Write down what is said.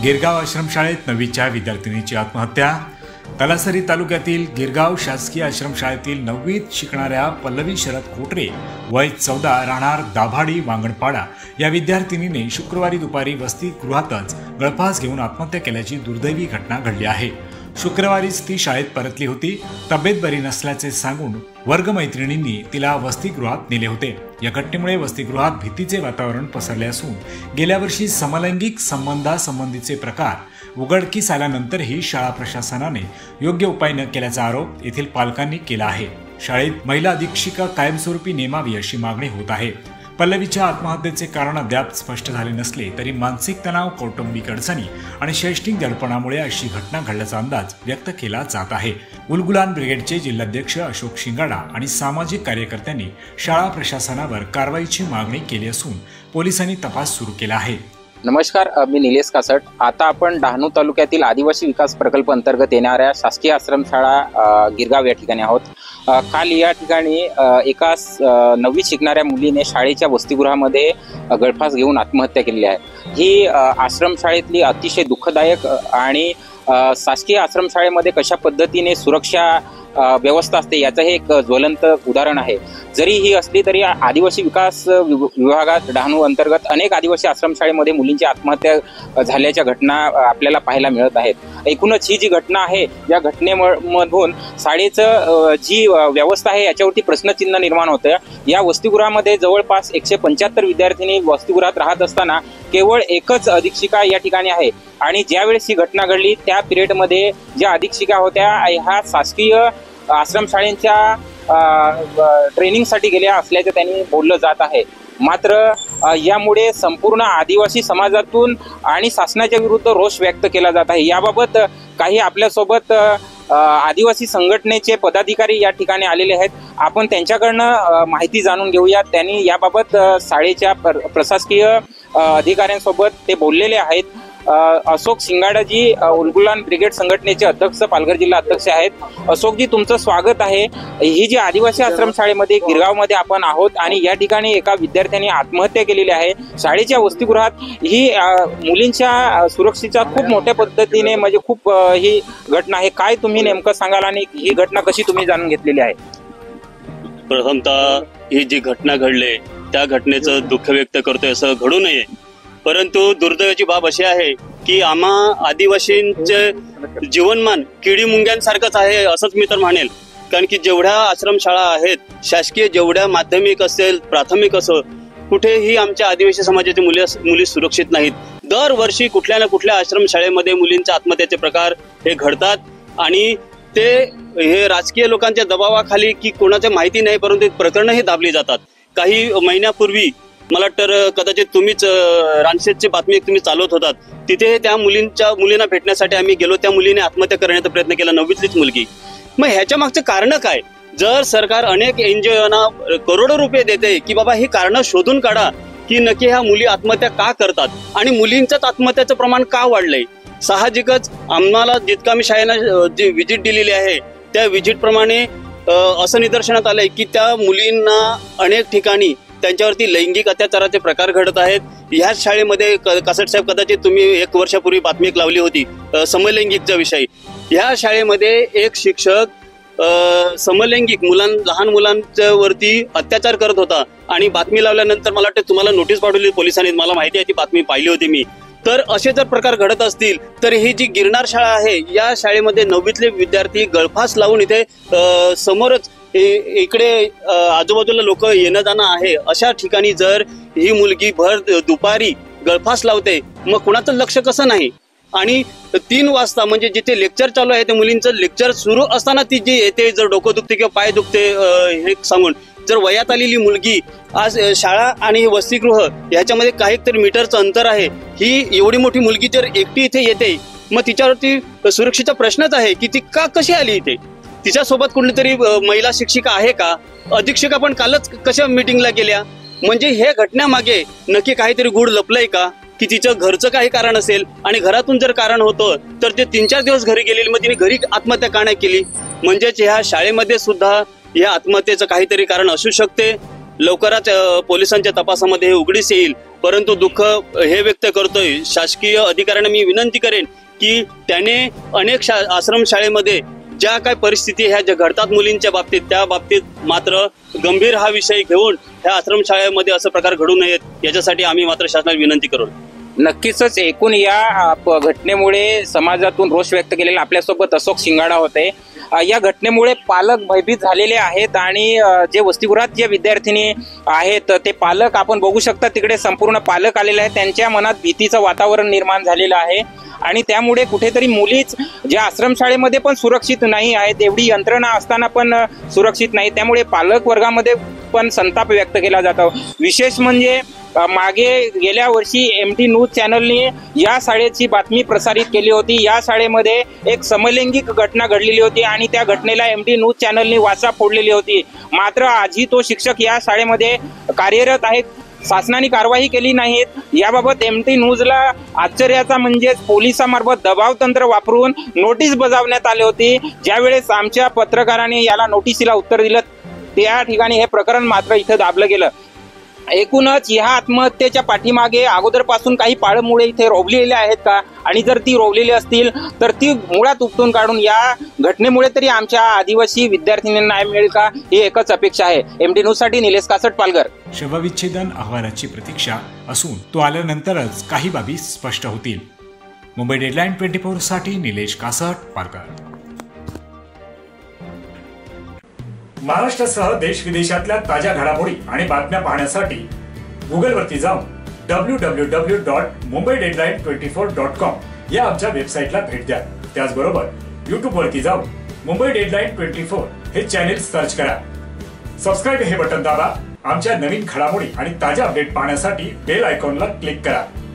गिरगाव आश्रमशाळेत 9वीच्या विद्यार्थिनीची आत्महत्या। तलासरी तालुक्यातील गिरगाव शासकीय आश्रमशाळेतील 9वीत शिकणाऱ्या पल्लवी शरद कोटरे वय 14 राहणार दाभाडी वांगणपाडा या विद्यार्थिनीने शुक्रवारी दुपारी वसतिगृहातच गळफास घेऊन आत्महत्या केल्याची दुर्दैवी घटना घडली आहे। शुक्रवारीच ती शाळेत परतली होती। तब्येत बरी नसल्याचे सांगून वर्गमैत्रिणींनी तिला वसतिगृहात नेले होते। या घटनेमुळे वसतिगृहात भीतीचे वातावरण पसरले असून गेल्या वर्षी समलैंगिक संबंधासंबंधीचे प्रकार उघडकीस आल्यानंतरही शाळा प्रशासनाने योग्य उपाय न केल्याचा आरोप येथील पालकांनी केला आहे। शाळेत महिला अधीक्षिका कायमस्वरूपी नेमावी अशी मागणी होत आहे। पल्लवीच्या आत्महत्येचे कारण अद्याप स्पष्ट झाले नसले तरी मानसिक तणाव, कौटुंबिक अडचणी आणि शैक्षणिक दडपणामुळे अशी घटना घडल्याचा अंदाज व्यक्त केला जात आहे। उलगुलान ब्रिगेडचे जिल्हाध्यक्ष अशोक शिंगाडा आणि सामाजिक कार्यकर्त्यांनी शाळा प्रशासनावर कारवाईची मागणी केली असून पोलिसांनी तपास सुरू केला आहे। नमस्कार, मी निलेश कासट। आता आपण डहाणू तालुक्यातील आदिवासी विकास प्रकल्प अंतर्गत येणाऱ्या शासकीय आश्रमशाळा गिरगाव या ठिकाणी आहोत। काल या ठिकाणी एका 9वीत शिकणाऱ्या मुलीने शाळेच्या वसतिगृहामध्ये गळफास घेऊन आत्महत्या केलेली आहे। ही आश्रमशाळेतली अतिशय दुःखदायक आणि शासकीय आश्रमशाळेमध्ये कशा पद्धतीने सुरक्षा व्यवस्था असते याचं हे एक ज्वलंत उदाहरण आहे। जरी ही असली तरी आदिवासी विकास विभागात डहाणू अंतर्गत अनेक आदिवासी आश्रमशाळेमध्ये मुलींची आत्महत्या झाल्याच्या घटना आपल्याला पाहायला मिळत आहेत। एकूणच ही जी घटना आहे या घटनेमधून शाळेचं जी व्यवस्था आहे याच्यावरती प्रश्नचिन्ह निर्माण होतं। या वसतिगृहामध्ये जवळपास 175 विद्यार्थिनी वसतिगृहात राहत असताना केवळ एकच अधीक्षिका या ठिकाणी आहे आणि ज्यावेळेस ही घटना घडली त्या पिरियडमध्ये ज्या अधीक्षिका होत्या ह्या शासकीय आश्रमशाळेच्या ट्रेनिंगसाठी गेल्या असल्याचं त्यांनी बोललं जात आहे। मात्र यामुळे संपूर्ण आदिवासी समाजातून आणि शासनाच्या विरुद्ध रोष व्यक्त केला जात आहे। याबाबत काही आपल्यासोबत आदिवासी संघटनेचे पदाधिकारी या ठिकाणी आलेले आहेत। आपण त्यांच्याकडनं माहिती जाणून घेऊया। त्यांनी याबाबत शाळेच्या प्रशासकीय अधिकाऱ्यांसोबत ते बोललेले आहेत। अशोक शिंगाडाजी उलगुलान ब्रिगेड संघटनेचे अध्यक्ष, पालघर जिल्हा अध्यक्ष आहेत। अशोकजी, तुमचं स्वागत आहे। ही जी आदिवासी आश्रमशाळेमध्ये गिरगावमध्ये आपण आहोत आणि या ठिकाणी एका विद्यार्थ्याने आत्महत्या केलेली आहे। शाळेच्या वसतिगृहात ही मुलींच्या सुरक्षेच्या खूप मोठ्या पद्धतीने म्हणजे खूप ही घटना आहे। काय तुम्ही नेमकं सांगाल आणि ही घटना कशी तुम्ही जाणून घेतलेली आहे? प्रथमतः ही जी घटना घडली त्या घटनेचं दुःख व्यक्त करतोय। असं घडू नये, परंतु दुर्दैवाची बाब अशी आहे की आम्हा आदिवासींचे जीवनमान किडी मुंग्यांसारखंच आहे असंच मी तर म्हणेल। कारण की जेवढ्या आश्रमशाळा आहेत शासकीय, जेवढ्या माध्यमिक असेल प्राथमिक असो, कुठेही आमच्या आदिवासी समाजाची मुली सुरक्षित नाहीत। दरवर्षी कुठल्या ना कुठल्या आश्रमशाळेमध्ये मुलींच्या आत्महत्येचे प्रकार हे घडतात आणि ते हे राजकीय लोकांच्या दबावाखाली की कोणाचं माहिती नाही, परंतु प्रकरणं हे दाबली जातात। काही महिन्यापूर्वी मला तर कदाचित तुम्हीच रानशेतची बातमी तुम्ही चालवत होतात, तिथे त्या मुलींना भेटण्यासाठी आम्ही गेलो। त्या मुलीने आत्महत्या करण्याचा प्रयत्न केला, 9वीतलीच मुलगी। मग ह्याच्या मागचं कारण काय? जर सरकार अनेक NGOना करोडो रुपये देते की बाबा ही कारण शोधून काढा की नक्की ह्या मुली आत्महत्या का करतात आणि मुलींच्याच आत्महत्याचं प्रमाण का वाढलंय। साहजिकच आम्हाला जितका आम्ही शाळेनं जी व्हिजिट दिलेली आहे त्या व्हिजिट प्रमाणे असं निदर्शनात आलंय की त्या मुलींना अनेक ठिकाणी त्यांच्यावरती लैंगिक अत्याचाराचे प्रकार घडत आहेत। ह्याच शाळेमध्ये कासट साहेब कदाचित तुम्ही 1 वर्षापूर्वी बातमी एक लावली होती समलैंगिकच्या विषयी। ह्या शाळेमध्ये एक शिक्षक समलैंगिक लहान मुलांच्या वरती अत्याचार करत होता आणि बातमी लावल्यानंतर मला वाटतं तुम्हाला नोटीस पाठवली पोलिसांनी, मला माहिती आहे ती बातमी पाहिली होती मी। तर असे जर प्रकार घडत असतील तर ही जी गिरनार शाळा आहे या शाळेमध्ये 9वीतले विद्यार्थी गळफास लावून इथे समोरच इकडे आजूबाजूला लोक येणं जाणं आहे अशा ठिकाणी जर ही मुलगी भर दुपारी गळफास लावते, मग कुणाचं लक्ष कसं नाही? आणि 3 वाजता म्हणजे जिथे लेक्चर चालू आहे त्या मुलींचं लेक्चर सुरू असताना ती जी येते, जर डोकं दुखते किंवा पाय दुखते हे सांगून, जर वयात आलेली मुलगी आज शाळा आणि वसतिगृह ह्याच्यामध्ये काहीतरी मीटरचं अंतर आहे, ही एवढी मोठी मुलगी जर एकटी इथे येते मग तिच्यावरती सुरक्षेचा प्रश्नच आहे की ती का कशी आली इथे? तिच्यासोबत कुठली महिला शिक्षिका आहे का? अधीक्षका पण कालच कशा मीटिंगला गेल्या? म्हणजे हे घटनेमागे नक्की काहीतरी गूढ लपलंय का की तिचं घरचं काही कारण असेल आणि घरातून जर कारण होतं तर ते 3-4 दिवस घरी गेलेली, मग तिने घरी आत्महत्या का नाही केली? म्हणजेच ह्या शाळेमध्ये सुद्धा या आत्महत्येचं काहीतरी कारण असू शकते लवकरच पोलिसांच्या तपासामध्ये हे उघडीस येईल. परंतु दुःख हे व्यक्त करतोय, शासकीय अधिकाऱ्यांना मी विनंती करेन की त्याने अनेक आश्रमशाळेमध्ये ज्या काय परिस्थिती ह्या ज्या घडतात मुलींच्या बाबतीत, त्या बाबतीत मात्र गंभीर हा विषय घेऊन ह्या आश्रमशाळेमध्ये असं प्रकार घडू नयेत याच्यासाठी आम्ही मात्र शासनाला विनंती करू. नक्कीच एकूण या घटनेमुळे समाजातून रोष व्यक्त केलेला आपल्यासोबत अशोक शिंगाडा होते. या घटनेमुळे पालक भयभीत झालेले आहेत आणि जे वसतिगृहात जे विद्यार्थिनी आहेत ते पालक आपण बघू शकता, तिकडे संपूर्ण पालक आलेले आहेत. त्यांच्या मनात भीतीचं वातावरण निर्माण झालेलं आहे आणि त्यामुळे कुठेतरी मुलीच ज्या आश्रमशाळेमध्ये पण सुरक्षित नाही आहेत, एवढी यंत्रणा असताना पण सुरक्षित नाही, त्यामुळे पालक वर्गामध्ये पण संताप व्यक्त केला जातो. विशेष म्हणजे मागे गेल्या वर्षी MT न्यूज चॅनलने या शाळेची बातमी प्रसारित केली होती. या शाळेमध्ये एक समलैंगिक घटना घडलेली होती आणि त्या घटनेला MT न्यूज चॅनलने वाचा फोडलेली होती. मात्र आजही तो शिक्षक या शाळेमध्ये कार्यरत आहे. शासनाने कारवाई केली नाहीत. याबाबत MT न्यूजला आश्चर्याचा म्हणजे पोलिसांमार्फत दबाव तंत्र वापरून नोटीस बजावण्यात आली होती. ज्यावेळेस आमच्या पत्रकाराने याला नोटीसीला उत्तर दिलं, त्या ठिकाणी हे प्रकरण मात्र इथं दाबलं गेलं. एकूणच ह्या आत्महत्येच्या पाठीमागे अगोदरपासून काही पाळमुळे इथे रोवलेले आहेत का, आणि जर ती रोवलेली असतील तर ती मुळात उपटून काढून या घटनेमुळे तरी आमच्या आदिवासी विद्यार्थिनींना न्याय मिळेल का, ही एकच अपेक्षा आहे. MT न्यूज साठी निलेश कासट, पालघर. शवविच्छेदन अहवालाची प्रतीक्षा असून तो आल्यानंतरच काही बाबी स्पष्ट होतील. मुंबई डेडलाईन 24 साठी निलेश कासट, पालघर. महाराष्ट्रासह देश विदेशातल्या ताज्या घडामोडी आणि बातम्या पाहण्यासाठी गुगलवरती जाऊन www.mumbaideadline24.com या आमच्या वेबसाईटला भेट द्या. त्याचबरोबर युट्यूबवरती जाऊन मुंबई डेडलाईन 24 हे चॅनेल सर्च करा. सबस्क्राईब हे बटन दाबा. आमच्या नवीन घडामोडी आणि ताज्या अपडेट पाहण्यासाठी बेल आयकॉनला क्लिक करा.